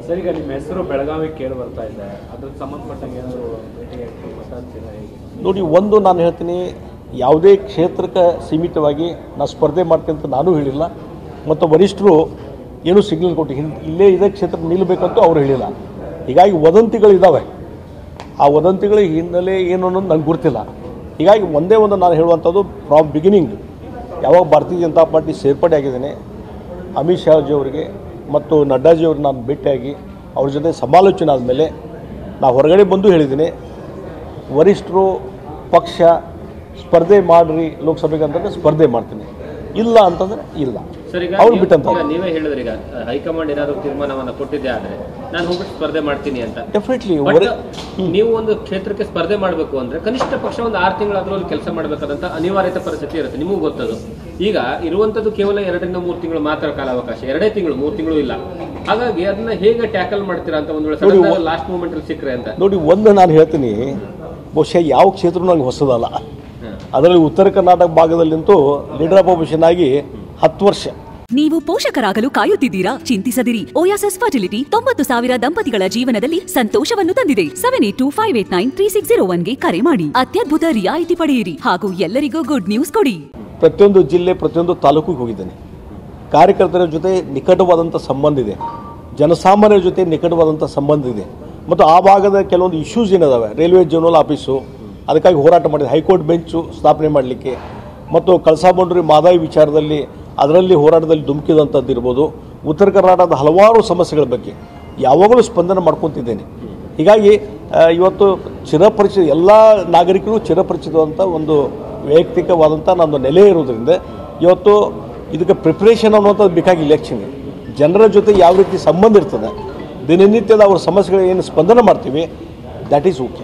Sir, ಈಗ ನಿಮ್ಮ ಹೆಸರು ಬೆಳಗಾವಿ ಕೇಳಿ ಬರ್ತಾ ಇದೆ, ಅದಕ್ಕೆ ಸಂಬಂಧಪಟ್ಟಂಗೆ ಏನಾದರೂ ಭೇಟಿಯಾಗಿ ಮಾತಾಡ್ತೀರಾ ಹೇಗೆ? ನೋಡಿ, ಒಂದು ನಾನು ಹೇಳ್ತೀನಿ, ಯಾವುದೇ ಕ್ಷೇತ್ರಕ್ಕೆ ಸೀಮಿತವಾಗಿ ನಾನು ಸ್ಪರ್ಧೆ ಮಾಡ್ತೀನಿ ಅಂತ ನಾನೂ ಹೇಳಿಲ್ಲ, ಮತ್ತು ವರಿಷ್ಠರು ಏನೂ ಸಿಗ್ನಲ್ ಕೊಟ್ಟು ಇಲ್ಲೇ ಇದೇ ಕ್ಷೇತ್ರಕ್ಕೆ ನಿಲ್ಲಬೇಕಂತೂ ಅವ್ರು ಹೇಳಿಲ್ಲ. ಹೀಗಾಗಿ ವದಂತಿಗಳಿದ್ದಾವೆ, ಆ ವದಂತಿಗಳ ಹಿನ್ನೆಲೆ ಏನು ಅನ್ನೋದು ನನಗೆ ಗೊತ್ತಿಲ್ಲ. ಹೀಗಾಗಿ ಒಂದೇ ಒಂದು ನಾನು ಹೇಳುವಂಥದ್ದು, ಫ್ರಾಮ್ ಬಿಗಿನಿಂಗ್ ಯಾವಾಗ ಭಾರತೀಯ ಜನತಾ ಪಾರ್ಟಿ ಸೇರ್ಪಡೆ ಆಗಿದ್ದೇನೆ, ಅಮಿತ್ ಶಾಜಿ ಅವರಿಗೆ ಮತ್ತು ನಡ್ಡಾಜಿಯವ್ರಿಗೆ ನಾನು ಭೇಟಿಯಾಗಿ ಅವ್ರ ಜೊತೆ ಸಮಾಲೋಚನೆ ಆದಮೇಲೆ ನಾವು ಹೊರಗಡೆ ಬಂದು ಹೇಳಿದ್ದೀನಿ, ವರಿಷ್ಠರು ಪಕ್ಷ ಸ್ಪರ್ಧೆ ಮಾಡಿರಿ ಲೋಕಸಭೆಗೆ ಅಂತಂದರೆ ಸ್ಪರ್ಧೆ ಮಾಡ್ತೀನಿ, ಇಲ್ಲ ಅಂತಂದರೆ ಇಲ್ಲ. ಅವ್ರು ಬಿಟ್ಟಂತ ನೀವೇ ಹೇಳಿದ್ರಿ, ಈಗ ಹೈಕಮಾಂಡ್ ಏನಾದರೂ ತೀರ್ಮಾನವನ್ನು ಕೊಟ್ಟಿದ್ದೆ ಆದರೆ ನಾನು ಹೋಗ್ಬಿಟ್ಟು ಸ್ಪರ್ಧೆ ಮಾಡ್ತೀನಿ ಅಂತ. ಡೆಫಿನೆಟ್ಲಿ ನೀವು ಒಂದು ಕ್ಷೇತ್ರಕ್ಕೆ ಸ್ಪರ್ಧೆ ಮಾಡಬೇಕು ಅಂದರೆ ಕನಿಷ್ಠ ಪಕ್ಷ ಒಂದು 6 ತಿಂಗಳಾದರೂ ಅಲ್ಲಿ ಕೆಲಸ ಮಾಡಬೇಕಾದಂಥ ಅನಿವಾರ್ಯತೆ ಪರಿಸ್ಥಿತಿ ಇರುತ್ತೆ, ನಿಮಗೂ ಗೊತ್ತದು. ಈಗ ಇರುವಂಥದ್ದು ಕೇವಲ 2 ರಿಂದ 3 ತಿಂಗಳು ಮಾತ್ರ ಕಾಲಾವಕಾಶ, 2 ತಿಂಗಳು 3 ತಿಂಗಳು ಇಲ್ಲ. ಹಾಗಾಗಿ ಅದನ್ನ ಹೇಗೆ ಟ್ಯಾಕಲ್ ಮಾಡ್ತೀರಾ ಅಂತ ಒಂದು ವೇಳೆ ಲಾಸ್ಟ್ ಮೂಮೆಂಟ್ ಅಲ್ಲಿ ಸಿಕ್ಕರೆ ಅಂತ. ನೋಡಿ, ಒಂದು ನಾನು ಹೇಳ್ತೀನಿ, ಬಹುಶಃ ಯಾವ ಕ್ಷೇತ್ರ ನನಗೆ ಹೊಸದಲ್ಲ. ಅದರಲ್ಲಿ ಉತ್ತರ ಕರ್ನಾಟಕ ಭಾಗದಲ್ಲಂತೂ ಲೀಡರ್ ಅಪೋಸಿಷನ್ ಆಗಿ 10 ವರ್ಷ. ನೀವು ಪೋಷಕರಾಗಲು ಕಾಯುತ್ತಿದ್ದೀರಾ? ಚಿಂತಿಸದಿರಿ. ಓಯಾಸಿಸ್ ಫರ್ಟಿಲಿಟಿ 90,000 ದಂಪತಿಗಳ ಜೀವನದಲ್ಲಿ ಸಂತೋಷವನ್ನು ತಂದಿದೆ. 7825893601ಗೆ ಕರೆ ಮಾಡಿ, ಅತ್ಯದ್ಭುತ ರಿಯಾಯಿತಿ ಪಡೆಯಿರಿ ಹಾಗೂ ಎಲ್ಲರಿಗೂ ಗುಡ್ ನ್ಯೂಸ್ ಕೊಡಿ. ಪ್ರತಿಯೊಂದು ಜಿಲ್ಲೆ, ಪ್ರತಿಯೊಂದು ತಾಲೂಕಿಗೆ ಹೋಗಿದ್ದೇನೆ. ಕಾರ್ಯಕರ್ತರ ಜೊತೆ ನಿಕಟವಾದಂಥ ಸಂಬಂಧ ಇದೆ, ಜನಸಾಮಾನ್ಯರ ಜೊತೆ ನಿಕಟವಾದಂಥ ಸಂಬಂಧ ಇದೆ. ಮತ್ತು ಆ ಭಾಗದ ಕೆಲವೊಂದು ಇಶ್ಯೂಸ್ ಏನಿದಾವೆ, ರೈಲ್ವೆ ಜೋನಲ್ ಆಫೀಸು, ಅದಕ್ಕಾಗಿ ಹೋರಾಟ ಮಾಡಿದೆ, ಹೈಕೋರ್ಟ್ ಬೆಂಚು ಸ್ಥಾಪನೆ ಮಾಡಲಿಕ್ಕೆ, ಮತ್ತು ಕಳಸಾ ಬಂಡೂರಿ ಮಾದಾಯಿ ವಿಚಾರದಲ್ಲಿ ಅದರಲ್ಲಿ ಹೋರಾಟದಲ್ಲಿ ಧುಮುಕಿದಂಥದ್ದು ಇರ್ಬೋದು, ಉತ್ತರ ಕರ್ನಾಟಕದ ಹಲವಾರು ಸಮಸ್ಯೆಗಳ ಬಗ್ಗೆ ಯಾವಾಗಲೂ ಸ್ಪಂದನೆ ಮಾಡ್ಕೊತಿದ್ದೇನೆ. ಹೀಗಾಗಿ ಇವತ್ತು ಚಿರಪರಿಚಿತ ಎಲ್ಲ ನಾಗರಿಕರು ಚಿರಪರಿಚಿತವಂಥ ಒಂದು ವೈಯಕ್ತಿಕವಾದಂಥ ನನ್ನ ನೆಲೆ ಇರೋದ್ರಿಂದ ಇವತ್ತು ಇದಕ್ಕೆ ಪ್ರಿಪ್ರೇಷನ್ ಅನ್ನುವಂಥದ್ದು ಬೇಕಾಗಿ ಇಲೆಕ್ಷನ್ಗೆ ಜನರ ಜೊತೆ ಯಾವ ರೀತಿ ಸಂಬಂಧ ಇರ್ತದೆ, ದಿನನಿತ್ಯದ ಅವ್ರ ಸಮಸ್ಯೆಗಳು ಏನು ಸ್ಪಂದನೆ ಮಾಡ್ತೀವಿ, ದ್ಯಾಟ್ ಈಸ್ ಓಕೆ.